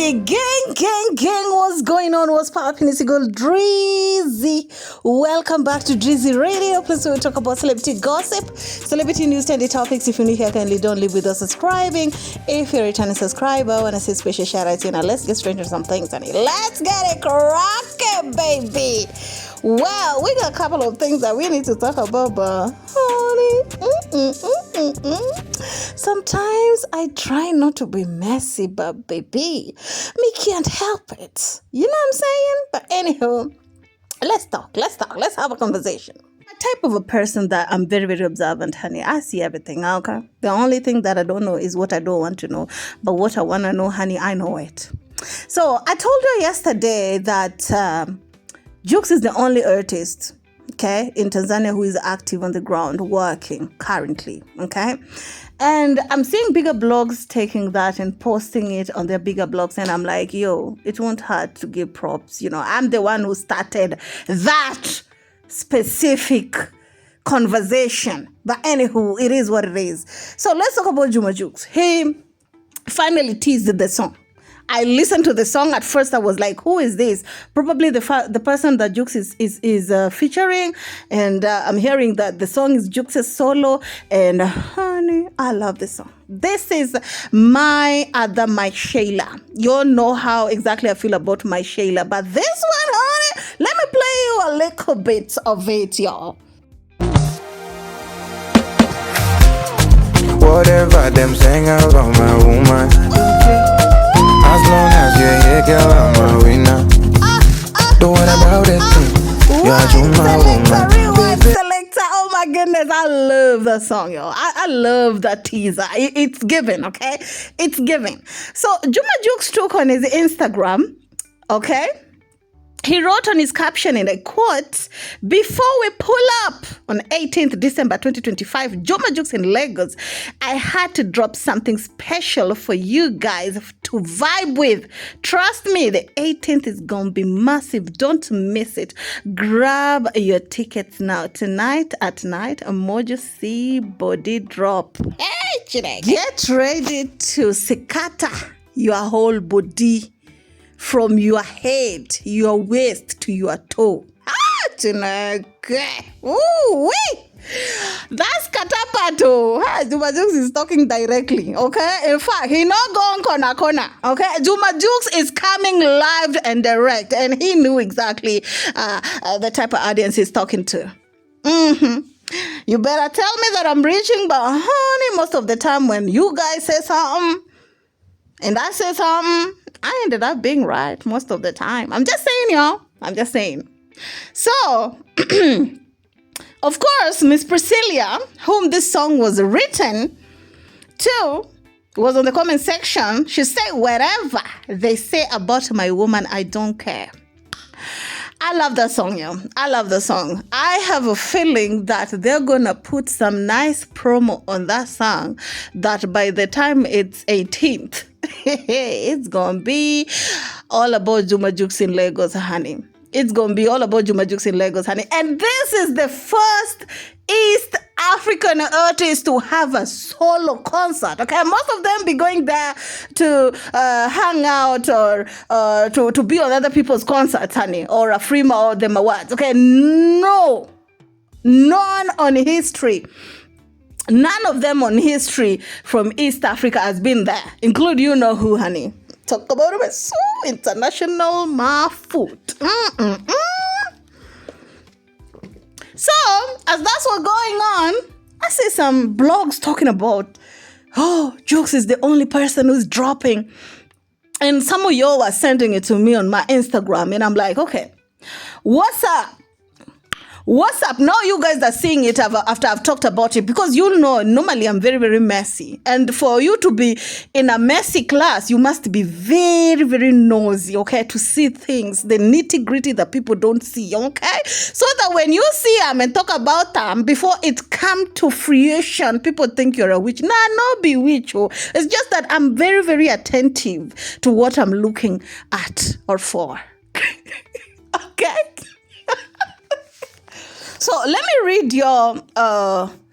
Gang, what's going on? What's popping? It's your girl Drizzy. Welcome back to Drizzy Radio. Please we talk about celebrity gossip, celebrity news, trendy topics. If you're new here, kindly don't leave without subscribing. If you're a returning subscriber, I want to say special shout out to you. Now let's get straight into some things, honey. Let's get it cracking, baby. Well, we got a couple of things that we need to talk about, but honey, sometimes I try not to be messy, but baby, me can't help it. You know what I'm saying? But anywho, let's talk. Let's have a conversation. I'm type of a person that I'm very, very observant, honey. I see everything, okay? The only thing that I don't know is what I don't want to know. But what I want to know, honey, I know it. So I told you yesterday that Jux is the only artist, okay, in Tanzania who is active on the ground working currently, okay? And I'm seeing bigger blogs taking that and posting it on their bigger blogs. And I'm like, yo, it won't hurt to give props. You know, I'm the one who started that specific conversation. But anywho, it is what it is. So let's talk about Juma Jux. He finally teased the song. I listened to the song. At first, I was like, who is this? Probably the person that Jux is featuring. And I'm hearing that the song is Jux's solo. And honey, I love this song. This is my Shayla. You all know how exactly I feel about my Shayla. But this one, honey, let me play you a little bit of it, y'all. Whatever them saying about my woman, as long as you're here, girl, I'm a winner. Don't worry about it. You're Juma woman. Selector. Oh my goodness, I love that song, yo. I love that teaser. It's given, okay? It's given. So Juma Jux took on his Instagram, okay? He wrote on his caption, and I quote, "Before we pull up on 18th December 2025, Juma Jux in Lagos, I had to drop something special for you guys to vibe with. Trust me, the 18th is going to be massive. Don't miss it. Grab your tickets now. Tonight at night, Emoji C body drop. Hey, Chineke. Get ready to sikata your whole body. From your head, your waist to your toe. Chineke. Ooh, wee. That's Katapato. Juma Jux is talking directly, okay? In fact, he not going corner, okay? Juma Jux is coming live and direct, and he knew exactly the type of audience he's talking to. You better tell me that I'm reaching, but honey, most of the time when you guys say something, and I say something, I ended up being right most of the time. I'm just saying, y'all. I'm just saying. So, of course, Miss Priscilla, whom this song was written to, was on the comment section. She said, whatever they say about my woman, I don't care. I love that song, yo. I love the song. I have a feeling that they're going to put some nice promo on that song that by the time it's 18th, it's going to be all about Juma Jux in Lagos, honey. It's going to be all about Juma Jux in Lagos, honey. And this is the first East African artist to have a solo concert, okay? Most of them be going there to hang out or to be on other people's concerts, honey, or a Frima or them awards, okay? No. None on history. None of them on history from East Africa has been there, include you know who, honey. Talk about it, so international ma food. So, as that's what's going on, I see some blogs talking about, oh, Jux is the only person who's dropping. And some of y'all are sending it to me on my Instagram, and I'm like, okay, what's up? What's up? Now you guys are seeing it after I've talked about it, because you know normally I'm very, very messy. And for you to be in a messy class, you must be very, very nosy, okay, to see things, the nitty-gritty that people don't see, okay? So that when you see them and talk about them, before it come to fruition, people think you're a witch. Nah, no be witch. Oh. It's just that I'm very, very attentive to what I'm looking at or for. Okay? So let me read your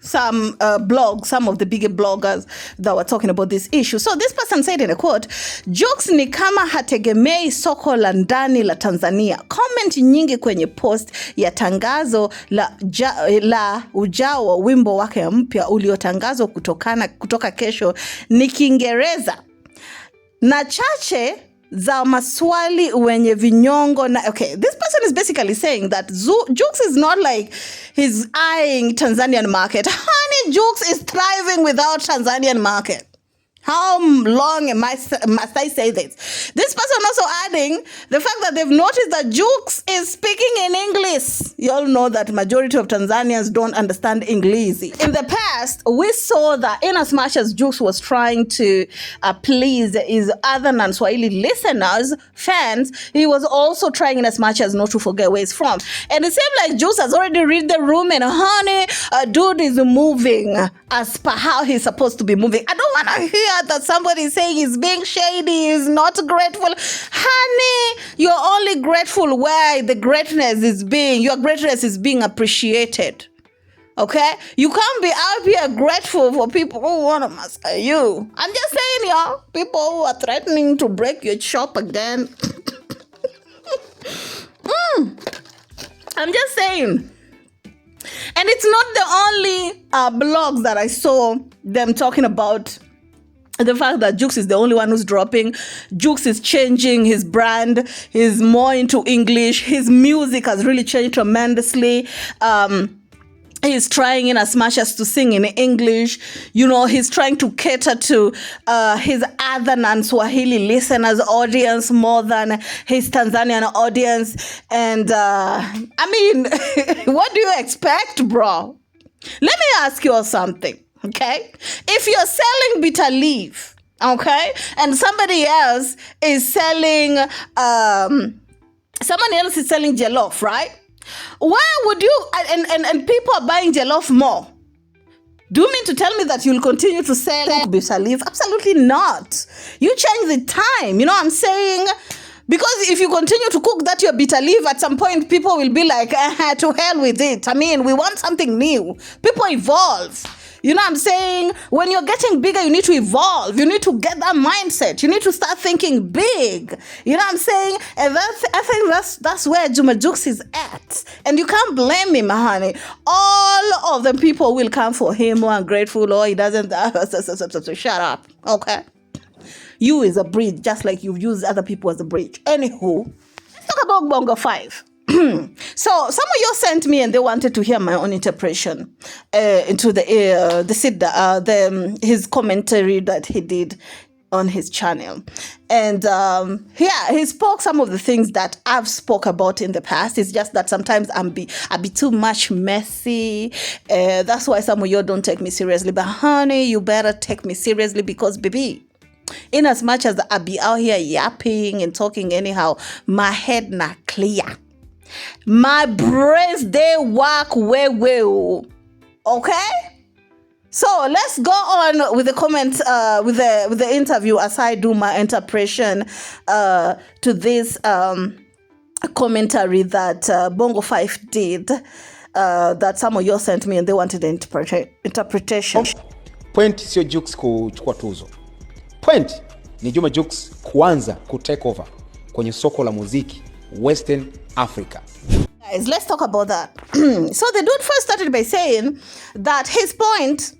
some blogs, some of the bigger bloggers that were talking about this issue. So this person said in a quote, Jux ni kama hategemei soko la ndani la Tanzania. Comment nyingi kwenye post ya tangazo la ujao wa wimbo wake mpya uliotangazwa kutoka kesho ni Kiingereza na chache za maswali wenye vinyongo na. Okay, this person is basically saying that Jux is not like he's eyeing Tanzanian market. Honey, Jux is thriving without Tanzanian market. How long must I say this? This person also adding the fact that they've noticed that Jux is speaking in English. You all know that majority of Tanzanians don't understand English. In the past, we saw that in as much as Jux was trying to please his other non-Swahili listeners, fans, he was also trying in as much as not to forget where he's from. And it seemed like Jux has already read the room and honey, dude is moving as per how he's supposed to be moving. I don't want to hear that somebody is saying he's being shady, he's not grateful. Honey, you're only grateful where the greatness is being, your greatness is being appreciated. Okay? You can't be out here grateful for people who want to massacre you. I'm just saying, y'all, people who are threatening to break your shop again. I'm just saying. And it's not the only blogs that I saw them talking about the fact that Jux is the only one who's dropping. Jux is changing his brand. He's more into English. His music has really changed tremendously. He's trying in as much as to sing in English. You know, he's trying to cater to his other non-Swahili listeners' audience more than his Tanzanian audience. And, I mean, what do you expect, bro? Let me ask you all something, okay? If you're selling bitter leaf, okay, and somebody else is selling, jollof, right? Why would you, and people are buying jollof more? Do you mean to tell me that you'll continue to sell bitter leaf? Absolutely not. You change the time, you know what I'm saying? Because if you continue to cook that your bitter leaf, at some point people will be like, to hell with it. I mean, we want something new. People evolve. You know what I'm saying? When you're getting bigger, you need to evolve. You need to get that mindset. You need to start thinking big. You know what I'm saying? And I think that's where Juma Jux is at. And you can't blame him, honey. All of the people will come for him or ungrateful or he doesn't. So shut up, okay? You is a bridge, just like you've used other people as a bridge. Anywho, let's talk about Bongo 5. So some of you sent me and they wanted to hear my own interpretation into his commentary that he did on his channel. And he spoke some of the things that I've spoke about in the past. It's just that sometimes I be too much messy. That's why some of you don't take me seriously. But honey, you better take me seriously because baby, in as much as I be out here yapping and talking anyhow, my head not clear. My brains, they work well. Okay? So let's go on with the comment, with the interview as I do my interpretation to this commentary that Bongo 5 did, that some of you sent me and they wanted the interpretation. Point sio Jux kuchukua tuzo. Point ni Juma Jux kuanza kutake over kwenye soko la muziki Western Africa. Guys, let's talk about that. So the dude first started by saying that his point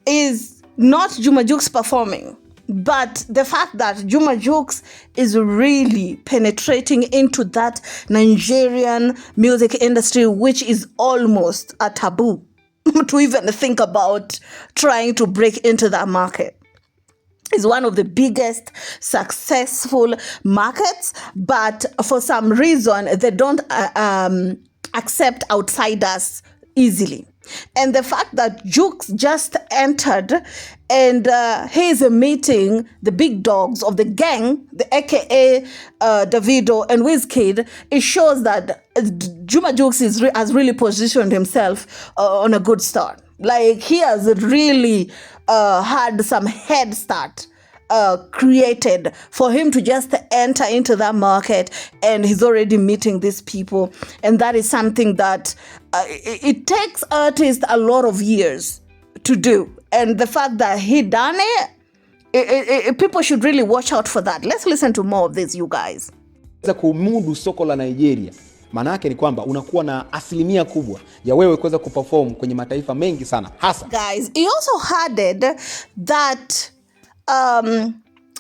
is not Juma Jux performing, but the fact that Juma Jux is really penetrating into that Nigerian music industry, which is almost a taboo to even think about trying to break into that market. Is one of the biggest successful markets, but for some reason they don't accept outsiders easily. And the fact that Jux just entered and he's meeting the big dogs of the gang, the AKA Davido and Wizkid, it shows that Juma Jux has really positioned himself on a good start. Like he has really had some head start created for him to just enter into that market, and he's already meeting these people, and that is something that it takes artists a lot of years to do. And the fact that he done it, people should really watch out for that. Let's listen to more of this, you guys. Kumudu soko la Nigeria, maana yake ni kwamba unakuwa na asilimia kubwa ya wewe kuweza kuperform kwenye mataifa mengi sana hasa. Guys, he also added that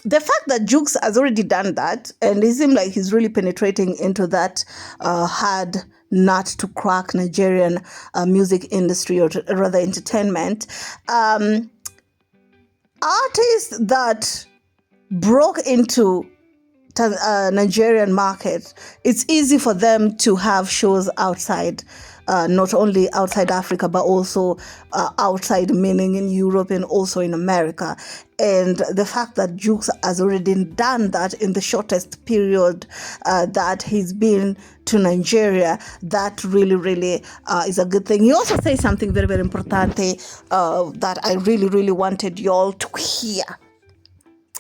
the fact that Jux has already done that, and it seems like he's really penetrating into that hard nut to crack Nigerian music industry, or rather entertainment. Artists that broke into Nigerian market, it's easy for them to have shows outside, not only outside Africa, but also outside, meaning in Europe and also in America. And the fact that Jux has already done that in the shortest period that he's been to Nigeria, that really, really is a good thing. He also says something very, very important that I really, really wanted y'all to hear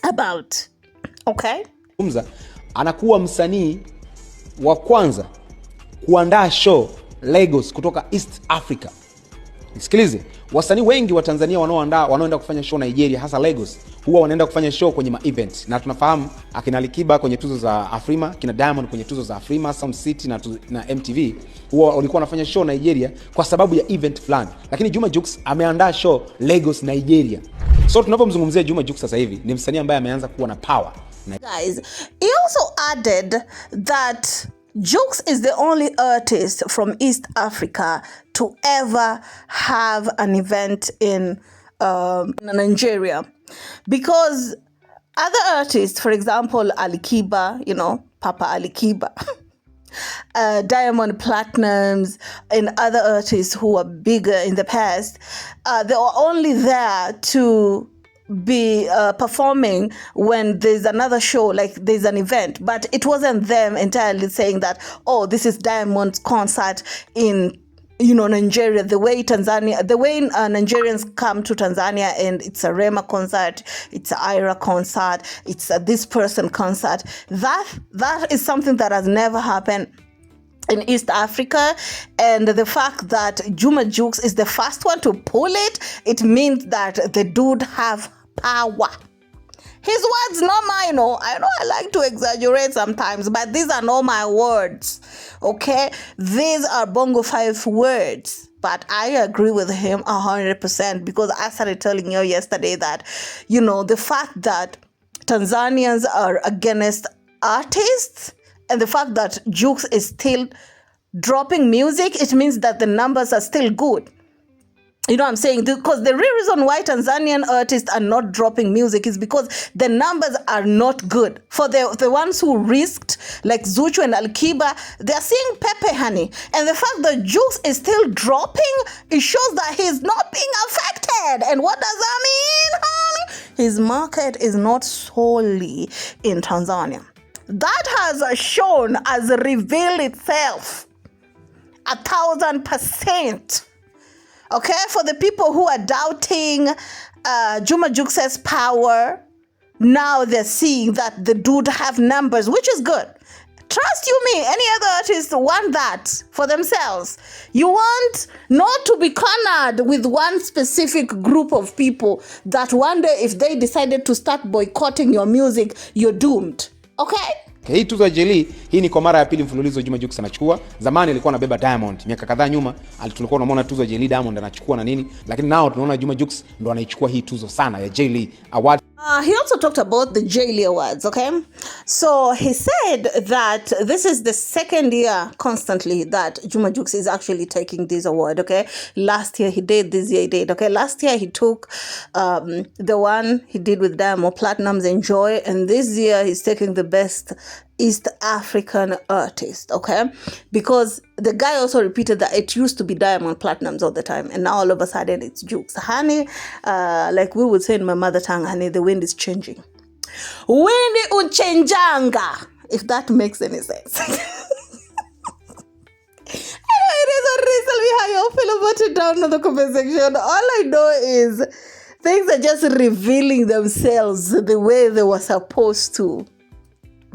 about. Okay? Anakuwa msanii wa kwanza kuandaa show Lagos kutoka East Africa. Nisikilize, wasanii wengi wa Tanzania wanaoenda kufanya show Nigeria, hasa Lagos, huwa wanaenda kufanya show kwenye ma-event. Na tunafahamu akina Alikiba kwenye tuzo za Afrima, kina Diamond kwenye tuzo za Afrima, Sound City na MTV, huwa walikuwa wanafanya show Nigeria kwa sababu ya event fulani. Lakini Juma Jux ameandaa show Lagos, Nigeria. So tunapomzungumzia Juma Jux sasa hivi ni msanii ambaye ameanza kuwa na power. Guys, he also added that Jux is the only artist from East Africa to ever have an event in Nigeria. Because other artists, for example, Alikiba, Papa Alikiba, Diamond Platnumz, and other artists who were bigger in the past, they were only there to be performing when there's another show, like there's an event, but it wasn't them entirely saying that, oh, this is Diamond's concert in Nigeria, the way Nigerians come to Tanzania and it's a Rema concert, it's a Ira concert, it's a this person concert. That is something that has never happened in East Africa. And the fact that Juma Jux is the first one to pull it, it means that the dude have power. His words, not mine. I know I like to exaggerate sometimes, but these are not my words. Okay? These are Bongo 5 words. But I agree with him 100%, because I started telling you yesterday that, the fact that Tanzanians are against artists, and the fact that Jux is still dropping music, it means that the numbers are still good. You know what I'm saying? Because the real reason why Tanzanian artists are not dropping music is because the numbers are not good. For the ones who risked, like Zuchu and Alikiba, they're seeing Pepe, honey. And the fact that Jux is still dropping, it shows that he's not being affected. And what does that mean, honey? His market is not solely in Tanzania. That has shown, has revealed itself 1,000%. Okay, for the people who are doubting Juma Jux's power, now they're seeing that the dude have numbers, which is good. Trust you me, any other artists want that for themselves. You want not to be cornered with one specific group of people that one day if they decided to start boycotting your music, you're doomed. Okay? Hii tuzo ya Jelly, hii ni kwa mara ya pili mfululizo Juma Jux anachukua. Zamani alikuwa anabeba Diamond, miaka kadhaa nyuma tulikuwa tunamwona tuzo ya Jelly Diamond anachukua na nini, lakini nao tunaona Juma Jux ndo anaichukua hii tuzo sana ya Jelly Award. He also talked about the Jelly Awards, okay? So he said that this is the second year constantly that Juma Jux is actually taking this award, okay? Last year he did, this year he did, okay? Last year he took the one he did with Diamond Platnumz, Enjoy, and this year he's taking the best East African artist, okay? Because the guy also repeated that it used to be Diamond Platnumz all the time, and now all of a sudden it's Jux. Honey, like we would say in my mother tongue, honey, the wind is changing. Windi uchenjanga, if that makes any sense. Anyway, it is a reason how you feel about it down in the comment section. All I know is things are just revealing themselves the way they were supposed to.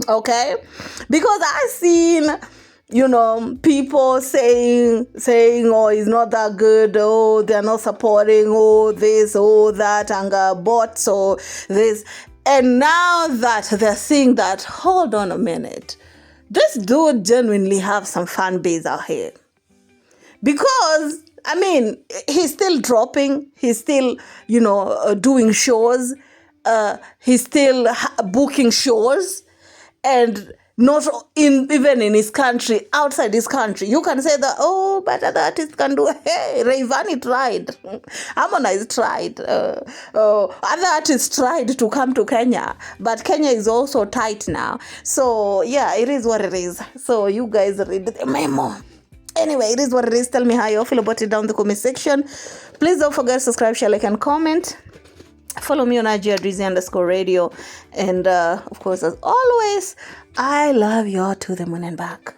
Okay? Because I seen people saying, oh, he's not that good, oh, they're not supporting, oh, this, oh, that, and bots, or this. And now that they're seeing that, hold on a minute, this dude genuinely have some fan base out here. Because, I mean, he's still dropping, he's still, doing shows, he's still booking shows, and not even in his country, outside his country. You can say that, oh, but other artists can do. Hey, Rayvanny tried. Harmonize tried. Other artists tried to come to Kenya, but Kenya is also tight now. So, yeah, it is what it is. So, you guys read the memo. Anyway, it is what it is. Tell me how you feel about it down in the comment section. Please don't forget to subscribe, share, like, and comment. Follow me on IG at Drizzy_radio. And, of course, as always, I love you all to the moon and back.